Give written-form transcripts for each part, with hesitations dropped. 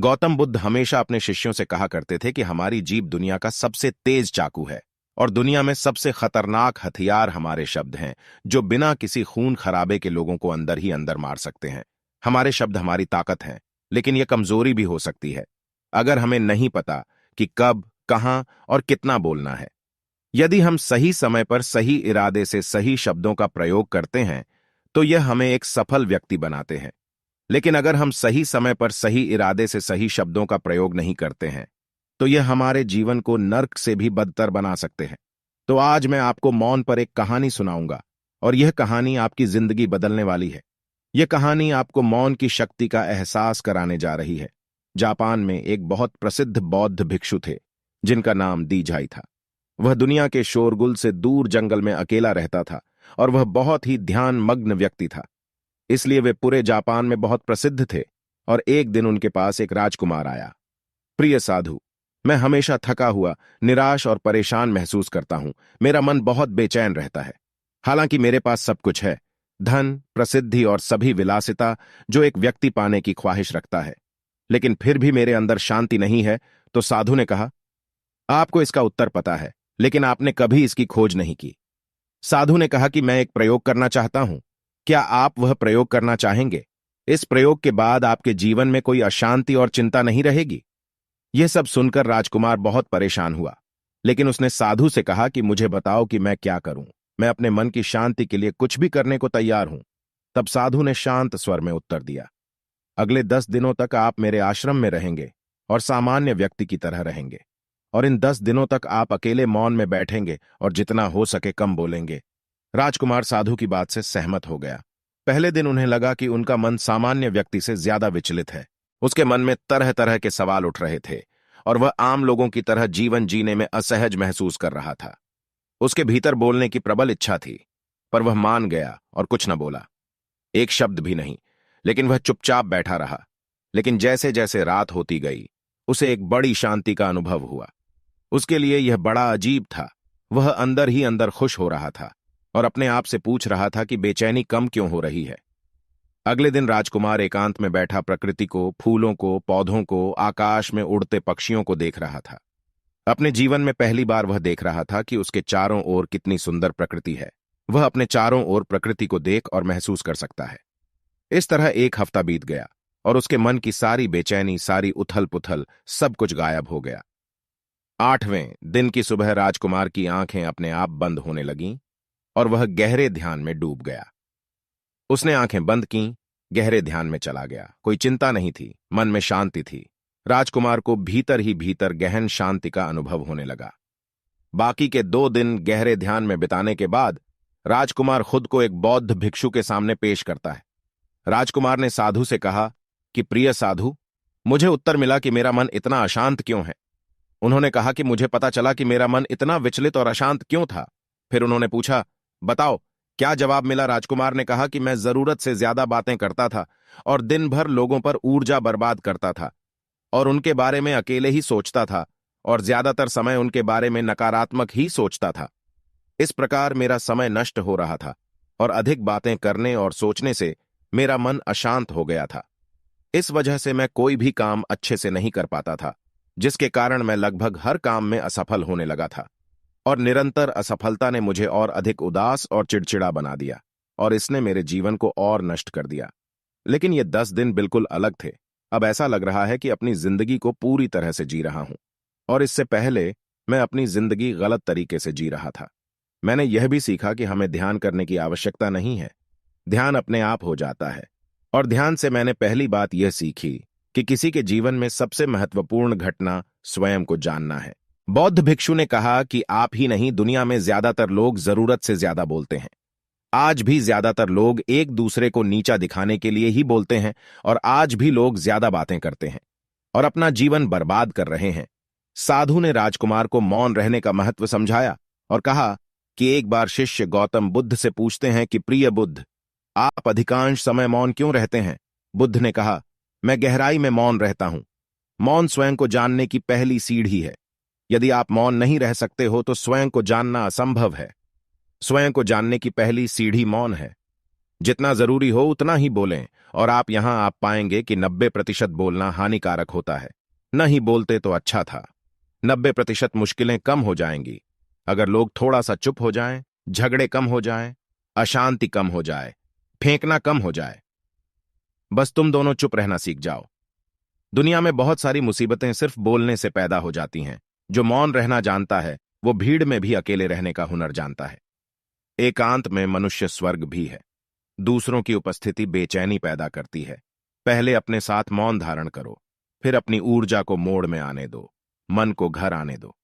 गौतम बुद्ध हमेशा अपने शिष्यों से कहा करते थे कि हमारी जीभ दुनिया का सबसे तेज चाकू है और दुनिया में सबसे खतरनाक हथियार हमारे शब्द हैं, जो बिना किसी खून खराबे के लोगों को अंदर ही अंदर मार सकते हैं। हमारे शब्द हमारी ताकत हैं, लेकिन यह कमजोरी भी हो सकती है अगर हमें नहीं पता कि कब, कहां और कितना बोलना है। यदि हम सही समय पर सही इरादे से सही शब्दों का प्रयोग करते हैं, तो यह हमें एक सफल व्यक्ति बनाते हैं। लेकिन अगर हम सही समय पर सही इरादे से सही शब्दों का प्रयोग नहीं करते हैं, तो यह हमारे जीवन को नर्क से भी बदतर बना सकते हैं। तो आज मैं आपको मौन पर एक कहानी सुनाऊंगा, और यह कहानी आपकी जिंदगी बदलने वाली है। यह कहानी आपको मौन की शक्ति का एहसास कराने जा रही है। जापान में एक बहुत प्रसिद्ध बौद्ध भिक्षु थे, जिनका नाम दीझाई था। वह दुनिया के शोरगुल से दूर जंगल में अकेला रहता था, और वह बहुत ही ध्यान मग्न व्यक्ति था। इसलिए वे पूरे जापान में बहुत प्रसिद्ध थे। और एक दिन उनके पास एक राजकुमार आया। प्रिय साधु, मैं हमेशा थका हुआ, निराश और परेशान महसूस करता हूं। मेरा मन बहुत बेचैन रहता है। हालांकि मेरे पास सब कुछ है, धन, प्रसिद्धि और सभी विलासिता जो एक व्यक्ति पाने की ख्वाहिश रखता है, लेकिन फिर भी मेरे अंदर शांति नहीं है। तो साधु ने कहा, आपको इसका उत्तर पता है, लेकिन आपने कभी इसकी खोज नहीं की। साधु ने कहा कि मैं एक प्रयोग करना चाहता हूं। क्या आप वह प्रयोग करना चाहेंगे? इस प्रयोग के बाद आपके जीवन में कोई अशांति और चिंता नहीं रहेगी। यह सब सुनकर राजकुमार बहुत परेशान हुआ, लेकिन उसने साधु से कहा कि मुझे बताओ कि मैं क्या करूं। मैं अपने मन की शांति के लिए कुछ भी करने को तैयार हूं। तब साधु ने शांत स्वर में उत्तर दिया, अगले 10 दिनों तक आप मेरे आश्रम में रहेंगे और सामान्य व्यक्ति की तरह रहेंगे। और इन 10 दिनों तक आप अकेले मौन में बैठेंगे और जितना हो सके कम बोलेंगे। राजकुमार साधु की बात से सहमत हो गया। पहले दिन उन्हें लगा कि उनका मन सामान्य व्यक्ति से ज्यादा विचलित है। उसके मन में तरह तरह के सवाल उठ रहे थे, और वह आम लोगों की तरह जीवन जीने में असहज महसूस कर रहा था। उसके भीतर बोलने की प्रबल इच्छा थी, पर वह मान गया और कुछ न बोला, एक शब्द भी नहीं। लेकिन वह चुपचाप बैठा रहा। लेकिन जैसे जैसे रात होती गई, उसे एक बड़ी शांति का अनुभव हुआ। उसके लिए यह बड़ा अजीब था। वह अंदर ही अंदर खुश हो रहा था और अपने आप से पूछ रहा था कि बेचैनी कम क्यों हो रही है। अगले दिन राजकुमार एकांत में बैठा प्रकृति को, फूलों को, पौधों को, आकाश में उड़ते पक्षियों को देख रहा था। अपने जीवन में पहली बार वह देख रहा था कि उसके चारों ओर कितनी सुंदर प्रकृति है। वह अपने चारों ओर प्रकृति को देख और महसूस कर सकता है। इस तरह एक हफ्ता बीत गया और उसके मन की सारी बेचैनी, सारी उथल पुथल, सब कुछ गायब हो गया। 8वें दिन की सुबह राजकुमार की आंखें अपने आप बंद होने लगीं और वह गहरे ध्यान में डूब गया। उसने आंखें बंद कीं, गहरे ध्यान में चला गया। कोई चिंता नहीं थी, मन में शांति थी। राजकुमार को भीतर ही भीतर गहन शांति का अनुभव होने लगा। बाकी के 2 दिन गहरे ध्यान में बिताने के बाद राजकुमार खुद को एक बौद्ध भिक्षु के सामने पेश करता है। राजकुमार ने साधु से कहा कि प्रिय साधु, मुझे उत्तर मिला कि मेरा मन इतना अशांत क्यों है। उन्होंने कहा कि मुझे पता चला कि मेरा मन इतना विचलित और अशांत क्यों था। फिर उन्होंने पूछा, बताओ क्या जवाब मिला। राजकुमार ने कहा कि मैं जरूरत से ज्यादा बातें करता था और दिन भर लोगों पर ऊर्जा बर्बाद करता था और उनके बारे में अकेले ही सोचता था और ज्यादातर समय उनके बारे में नकारात्मक ही सोचता था। इस प्रकार मेरा समय नष्ट हो रहा था और अधिक बातें करने और सोचने से मेरा मन अशांत हो गया था। इस वजह से मैं कोई भी काम अच्छे से नहीं कर पाता था, जिसके कारण मैं लगभग हर काम में असफल होने लगा था। और निरंतर असफलता ने मुझे और अधिक उदास और चिड़चिड़ा बना दिया और इसने मेरे जीवन को और नष्ट कर दिया। लेकिन ये 10 दिन बिल्कुल अलग थे। अब ऐसा लग रहा है कि अपनी जिंदगी को पूरी तरह से जी रहा हूं, और इससे पहले मैं अपनी जिंदगी गलत तरीके से जी रहा था। मैंने यह भी सीखा कि हमें ध्यान करने की आवश्यकता नहीं है, ध्यान अपने आप हो जाता है। और ध्यान से मैंने पहली बात यह सीखी कि किसी के जीवन में सबसे महत्वपूर्ण घटना स्वयं को जानना है। बौद्ध भिक्षु ने कहा कि आप ही नहीं, दुनिया में ज्यादातर लोग जरूरत से ज्यादा बोलते हैं। आज भी ज्यादातर लोग एक दूसरे को नीचा दिखाने के लिए ही बोलते हैं, और आज भी लोग ज्यादा बातें करते हैं और अपना जीवन बर्बाद कर रहे हैं। साधु ने राजकुमार को मौन रहने का महत्व समझाया और कहा कि एक बार शिष्य गौतम बुद्ध से पूछते हैं कि प्रिय बुद्ध, आप अधिकांश समय मौन क्यों रहते हैं? बुद्ध ने कहा, मैं गहराई में मौन रहता हूं। मौन स्वयं को जानने की पहली सीढ़ी है। यदि आप मौन नहीं रह सकते हो तो स्वयं को जानना असंभव है। स्वयं को जानने की पहली सीढ़ी मौन है। जितना जरूरी हो उतना ही बोलें, और आप पाएंगे कि 90% बोलना हानिकारक होता है। नहीं बोलते तो अच्छा था। 90% मुश्किलें कम हो जाएंगी अगर लोग थोड़ा सा चुप हो जाएं, झगड़े कम हो जाएं, अशांति कम हो जाए, फेंकना कम हो जाए। बस तुम दोनों चुप रहना सीख जाओ। दुनिया में बहुत सारी मुसीबतें सिर्फ बोलने से पैदा हो जाती हैं। जो मौन रहना जानता है वो भीड़ में भी अकेले रहने का हुनर जानता है। एकांत में मनुष्य स्वर्ग भी है। दूसरों की उपस्थिति बेचैनी पैदा करती है। पहले अपने साथ मौन धारण करो, फिर अपनी ऊर्जा को मोड़ में आने दो, मन को घर आने दो।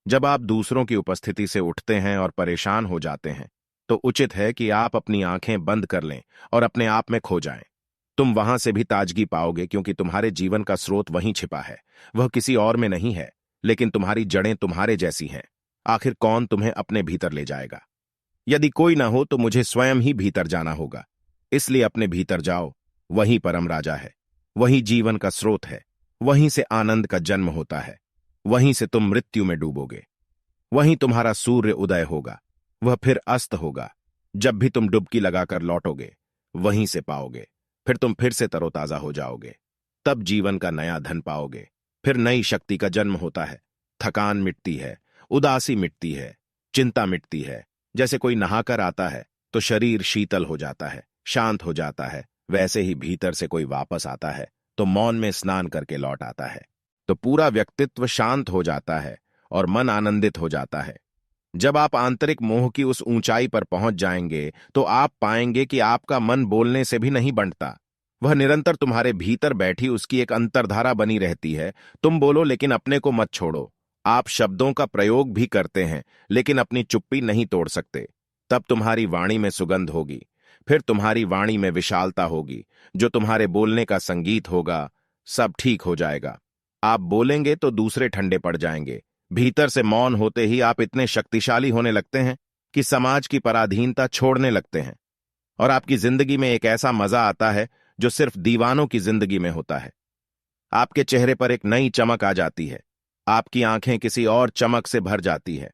जब आप दूसरों की उपस्थिति से उठते हैं और परेशान हो जाते हैं तो उचित है कि आप अपनी आंखें बंद कर लें और अपने आप में खो जाएं। तुम वहां से भी ताजगी पाओगे, क्योंकि तुम्हारे जीवन का स्रोत वहीं छिपा है। वह किसी और में नहीं है, लेकिन तुम्हारी जड़ें तुम्हारे जैसी हैं। आखिर कौन तुम्हें अपने भीतर ले जाएगा? यदि कोई ना हो तो मुझे स्वयं ही भीतर जाना होगा। इसलिए अपने भीतर जाओ। वहीं परम राजा है, वहीं जीवन का स्रोत है, वहीं से आनंद का जन्म होता है, वहीं से तुम मृत्यु में डूबोगे। वहीं तुम्हारा सूर्य उदय होगा, वह फिर अस्त होगा। जब भी तुम डुबकी लगाकर लौटोगे वहीं से पाओगे। फिर तुम फिर से तरोताजा हो जाओगे। तब जीवन का नया धन पाओगे। फिर नई शक्ति का जन्म होता है। थकान मिटती है, उदासी मिटती है, चिंता मिटती है। जैसे कोई नहाकर आता है तो शरीर शीतल हो जाता है, शांत हो जाता है, वैसे ही भीतर से कोई वापस आता है तो मौन में स्नान करके लौट आता है तो पूरा व्यक्तित्व शांत हो जाता है और मन आनंदित हो जाता है। जब आप आंतरिक मोह की उस ऊंचाई पर पहुंच जाएंगे तो आप पाएंगे कि आपका मन बोलने से भी नहीं बंटता। वह निरंतर तुम्हारे भीतर बैठी उसकी एक अंतर्धारा बनी रहती है। तुम बोलो लेकिन अपने को मत छोड़ो। आप शब्दों का प्रयोग भी करते हैं लेकिन अपनी चुप्पी नहीं तोड़ सकते। तब तुम्हारी वाणी में सुगंध होगी, फिर तुम्हारी वाणी में विशालता होगी, जो तुम्हारे बोलने का संगीत होगा। सब ठीक हो जाएगा। आप बोलेंगे तो दूसरे ठंडे पड़ जाएंगे। भीतर से मौन होते ही आप इतने शक्तिशाली होने लगते हैं कि समाज की पराधीनता छोड़ने लगते हैं, और आपकी जिंदगी में एक ऐसा मजा आता है जो सिर्फ दीवानों की जिंदगी में होता है। आपके चेहरे पर एक नई चमक आ जाती है, आपकी आंखें किसी और चमक से भर जाती है,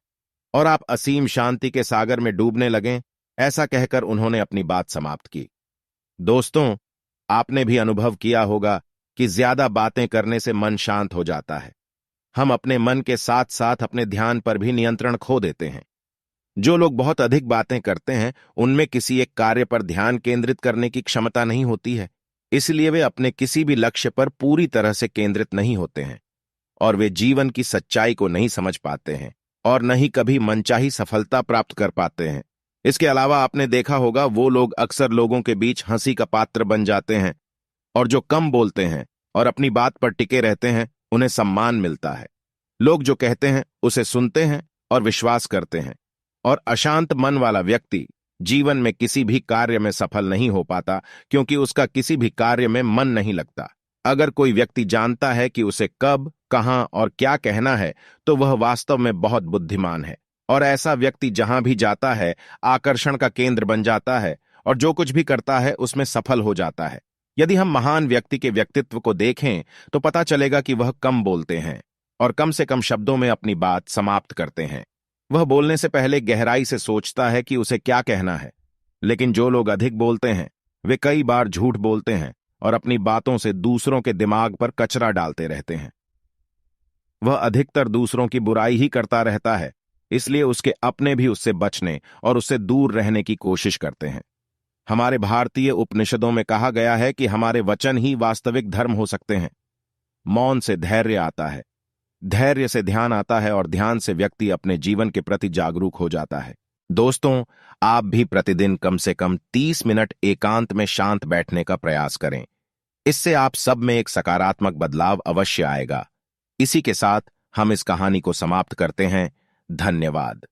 और आप असीम शांति के सागर में डूबने लगें। ऐसा कहकर उन्होंने अपनी बात समाप्त की। दोस्तों, आपने भी अनुभव किया होगा कि ज्यादा बातें करने से मन शांत हो जाता है। हम अपने मन के साथ साथ अपने ध्यान पर भी नियंत्रण खो देते हैं। जो लोग बहुत अधिक बातें करते हैं उनमें किसी एक कार्य पर ध्यान केंद्रित करने की क्षमता नहीं होती है। इसलिए वे अपने किसी भी लक्ष्य पर पूरी तरह से केंद्रित नहीं होते हैं, और वे जीवन की सच्चाई को नहीं समझ पाते हैं, और न ही कभी मनचाही सफलता प्राप्त कर पाते हैं। इसके अलावा आपने देखा होगा वो लोग अक्सर लोगों के बीच हंसी का पात्र बन जाते हैं, और जो कम बोलते हैं और अपनी बात पर टिके रहते हैं उन्हें सम्मान मिलता है। लोग जो कहते हैं उसे सुनते हैं और विश्वास करते हैं, और अशांत मन वाला व्यक्ति जीवन में किसी भी कार्य में सफल नहीं हो पाता, क्योंकि उसका किसी भी कार्य में मन नहीं लगता। अगर कोई व्यक्ति जानता है कि उसे कब, कहां और क्या कहना है तो वह वास्तव में बहुत बुद्धिमान है, और ऐसा व्यक्ति जहां भी जाता है आकर्षण का केंद्र बन जाता है, और जो कुछ भी करता है उसमें सफल हो जाता है। यदि हम महान व्यक्ति के व्यक्तित्व को देखें तो पता चलेगा कि वह कम बोलते हैं और कम से कम शब्दों में अपनी बात समाप्त करते हैं। वह बोलने से पहले गहराई से सोचता है कि उसे क्या कहना है। लेकिन जो लोग अधिक बोलते हैं वे कई बार झूठ बोलते हैं और अपनी बातों से दूसरों के दिमाग पर कचरा डालते रहते हैं। वह अधिकतर दूसरों की बुराई ही करता रहता है, इसलिए उसके अपने भी उससे बचने और उससे दूर रहने की कोशिश करते हैं। हमारे भारतीय उपनिषदों में कहा गया है कि हमारे वचन ही वास्तविक धर्म हो सकते हैं। मौन से धैर्य आता है, धैर्य से ध्यान आता है, और ध्यान से व्यक्ति अपने जीवन के प्रति जागरूक हो जाता है। दोस्तों, आप भी प्रतिदिन कम से कम 30 मिनट एकांत में शांत बैठने का प्रयास करें। इससे आप सब में एक सकारात्मक बदलाव अवश्य आएगा। इसी के साथ हम इस कहानी को समाप्त करते हैं। धन्यवाद।